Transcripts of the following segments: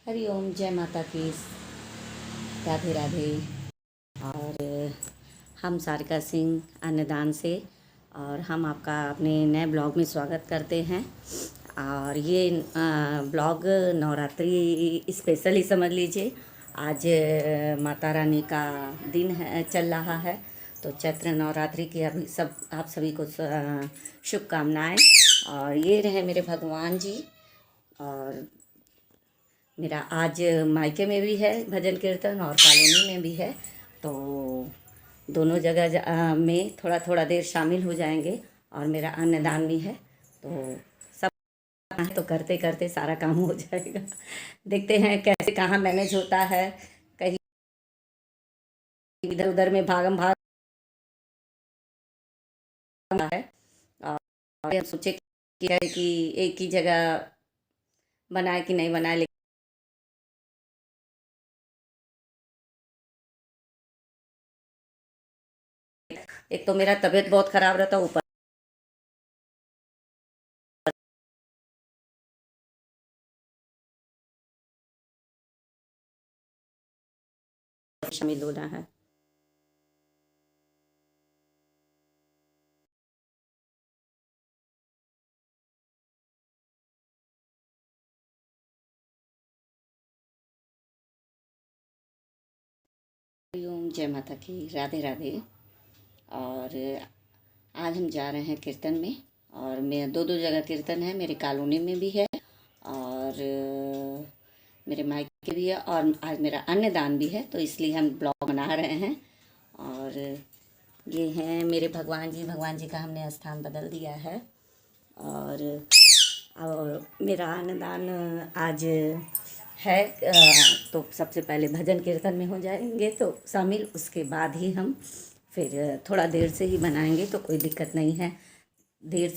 हरि ओम, जय माता की, राधे राधे। और हम सारिका सिंह अन्नदान से, और हम आपका अपने नए ब्लॉग में स्वागत करते हैं। और ये ब्लॉग नवरात्रि स्पेशल ही समझ लीजिए। आज माता रानी का दिन है, चल रहा है, तो चैत्र नवरात्रि की अभी सब आप सभी को शुभकामनाएं। और ये रहे मेरे भगवान जी। और मेरा आज मायके में भी है भजन कीर्तन और कॉलोनी में भी है, तो दोनों जगह में थोड़ा थोड़ा देर शामिल हो जाएंगे। और मेरा अन्नदान भी है, तो सब तो करते करते सारा काम हो जाएगा। देखते हैं कैसे कहाँ मैनेज होता है। कहीं इधर उधर में भागम भाग है। और हम सोचे कि एक ही जगह बनाए कि नहीं बनाए, एक तो मेरा तबीयत बहुत ख़राब रहता, ऊपर शामिल होना है। हरि ओम, जय माता की, राधे राधे। और आज हम जा रहे हैं कीर्तन में। और मैं दो दो जगह कीर्तन है, मेरे कॉलोनी में भी है और मेरे मायके भी है, और आज मेरा अन्नदान भी है, तो इसलिए हम ब्लॉग बना रहे हैं। और ये हैं मेरे भगवान जी का हमने स्थान बदल दिया है। और मेरा अन्नदान आज है, तो सबसे पहले भजन कीर्तन में हो जाएंगे तो शामिल, उसके बाद ही हम फिर थोड़ा देर से ही बनाएंगे, तो कोई दिक्कत नहीं है। देर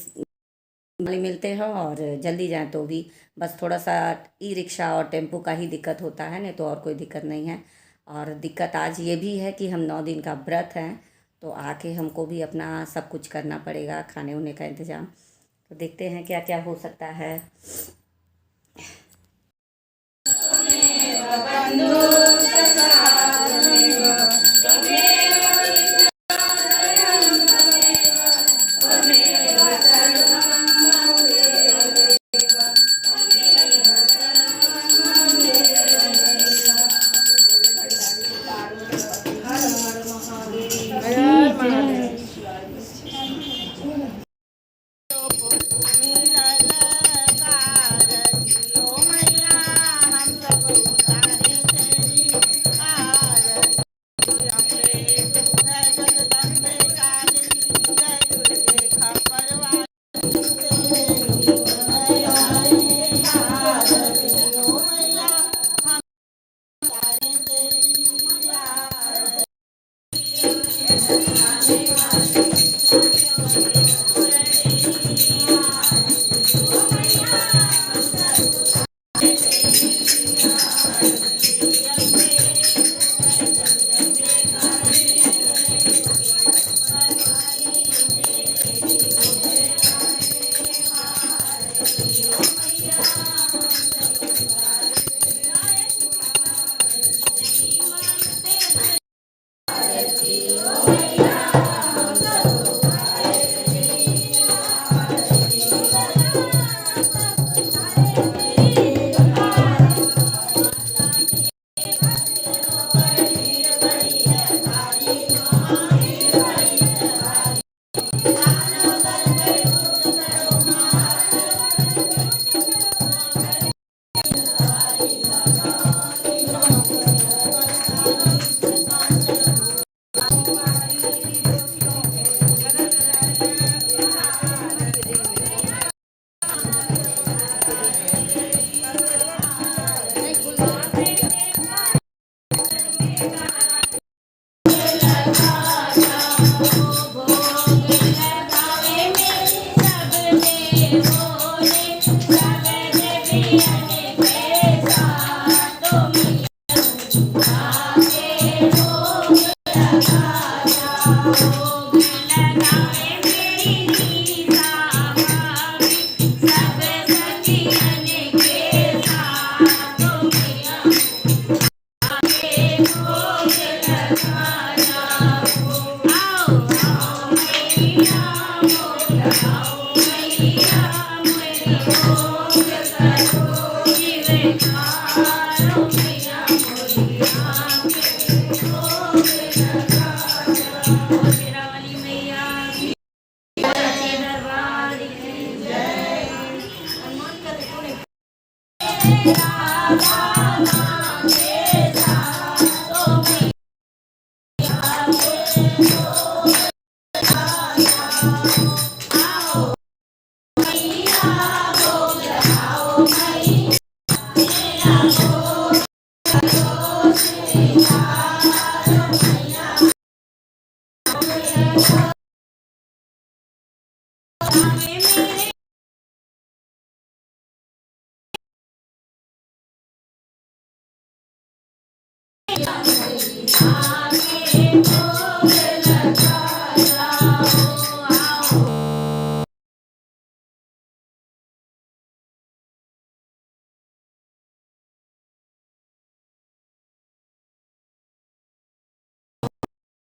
वाले मिलते हैं और जल्दी जाए तो भी बस थोड़ा सा ई रिक्शा और टेम्पो का ही दिक्कत होता है, नहीं तो और कोई दिक्कत नहीं है। और दिक्कत आज ये भी है कि हम 9 दिन का व्रत हैं, तो आके हमको भी अपना सब कुछ करना पड़ेगा, खाने उने का इंतज़ाम। तो देखते हैं क्या क्या हो सकता है।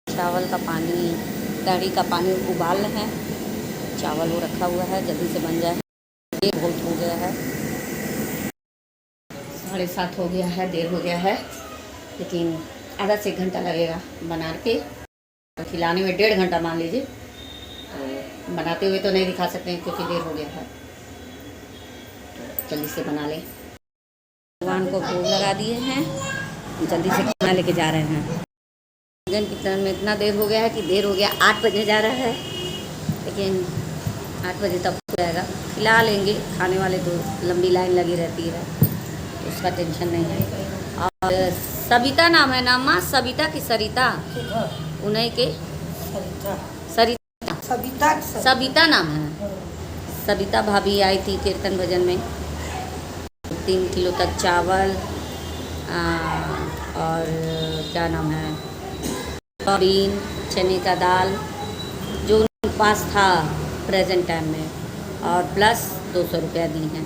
चावल का पानी, कढ़ी का पानी उबाल रहे हैं। चावल वो रखा हुआ है, जल्दी से बन जाए। देर बहुत हो गया है, 7:30 हो गया है, देर हो गया है, लेकिन आधा से 1 घंटा लगेगा बना के, और खिलाने में 1.5 घंटा मान लीजिए। तो बनाते हुए तो नहीं दिखा सकते हैं क्योंकि देर हो गया है, तो जल्दी से बना लें। भगवान को भोग लगा दिए हैं, जल्दी से खाना लेके जा रहे हैं। भोजन की तरह में इतना देर हो गया है कि देर हो गया, 8 बजे जा रहा है, लेकिन 8 बजे तक हो जाएगा। खिला लेंगे, खाने वाले तो लंबी लाइन लगी रहती है, तो उसका टेंशन नहीं है। और सविता नाम है ना माँ? सविता की सरिता? उन्हीं के सरिता, सविता नाम है। सविता भाभी आई थी कीर्तन भजन में। 3 किलो तक चावल और क्या नाम है, सोयाबीन, चने का दाल, जो उनके पास था प्रेजेंट टाइम में, और प्लस 200 रुपया दी हैं।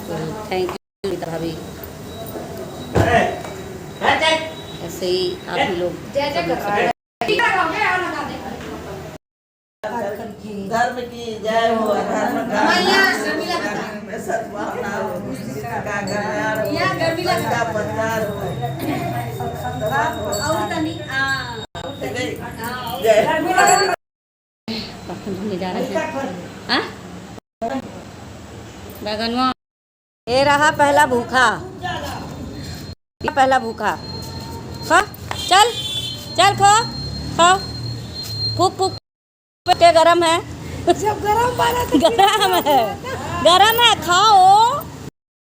तो थैंक यू भाभी। ऐसे ही आप भी लोग धर्म की जय हो, जा रहे हैं। बैगनवा ये रहा पहला भूखा, पहला भूखा। खा, चल चल खा, खाओ। फूक फूक पे गरम है, जब गरम बना तो गरम है, गरम है, खाओ।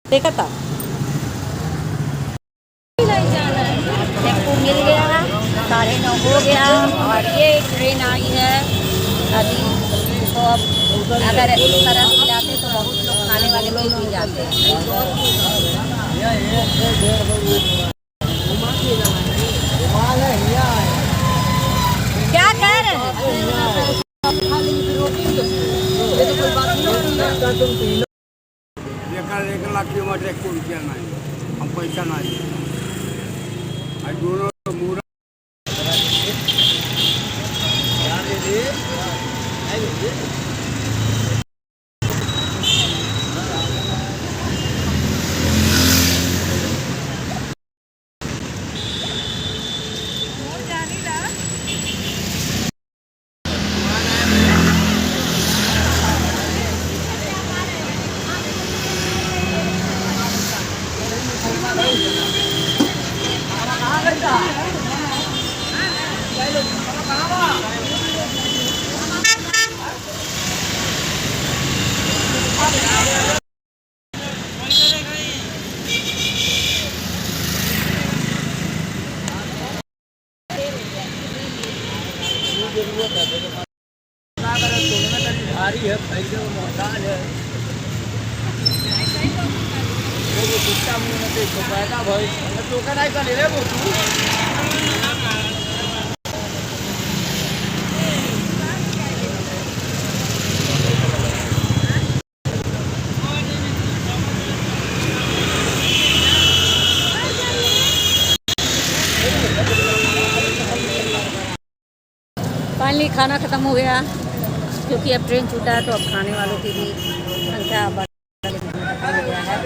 देखा था मिल गया, 9:30 हो गया, और ये ट्रेन आई है अभी। तो अब अगर इस तरह खिलाते तो बहुत लोग खाने वाले लोग भी जाते हैं। क्या कह रहे हैं? एक लाख की मटे को रुपया नहीं, हम पैसा नहीं दोनों मूरा भारी है, पैसे में मोहताज है। वो कुत्ता मुँह में देखो पैदा भाई तो का नहीं कर ले वो फाइनली खाना ख़त्म हो गया, क्योंकि अब ट्रेन छूटा है तो अब खाने वालों की भी संख्या बढ़ गया है।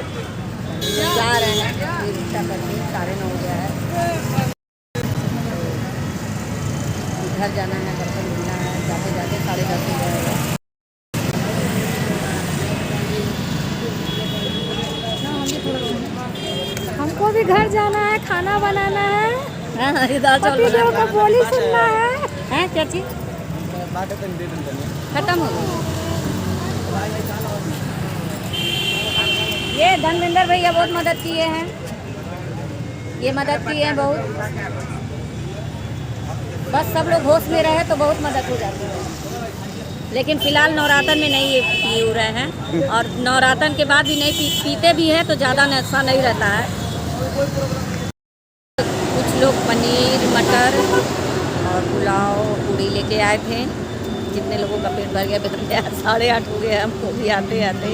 जा रहे हैं रिक्शा करके, 9:30 हो गया है। घर जाना है, बर्तन धुलना है, जाते जाते 10:30 हो जाएगा। हम भी थोड़ा अभी घर जाना है, खाना बनाना है, हाँ ये दाल चावल पति देव का बोली सुनना है। हैं क्या चीज खत्म हो गई। ये धर्मेंद्र भैया बहुत मदद किए हैं, ये मदद किए हैं बहुत। बस सब लोग होश में रहे तो बहुत मदद हो जाती है। लेकिन फिलहाल नवरातन में नहीं ये पी रहे हैं, और नवरातन के बाद भी नहीं पीते भी हैं तो ज़्यादा नशा नहीं रहता है। कुछ लोग पनीर मटर और पुलाव पूड़ी लेके आए थे। जितने लोगों का पेट भर गया, 8:30 हो गया हमको भी आते आते।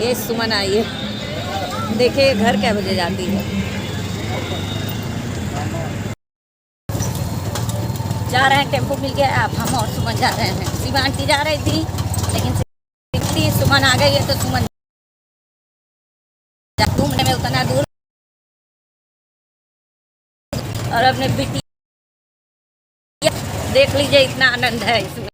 ये सुमन आई है, देखिए घर क्या बजे जाती है। जा रहे हैं, टेम्पो मिल गया। आप हम और सुमन जा रहे हैं। शिवा आंटी जा रही थी, लेकिन सुमन आ गई है तो सुमन घूमने में उतना दूर और अपने बेटी देख लीजिए, इतना आनंद है इसमें।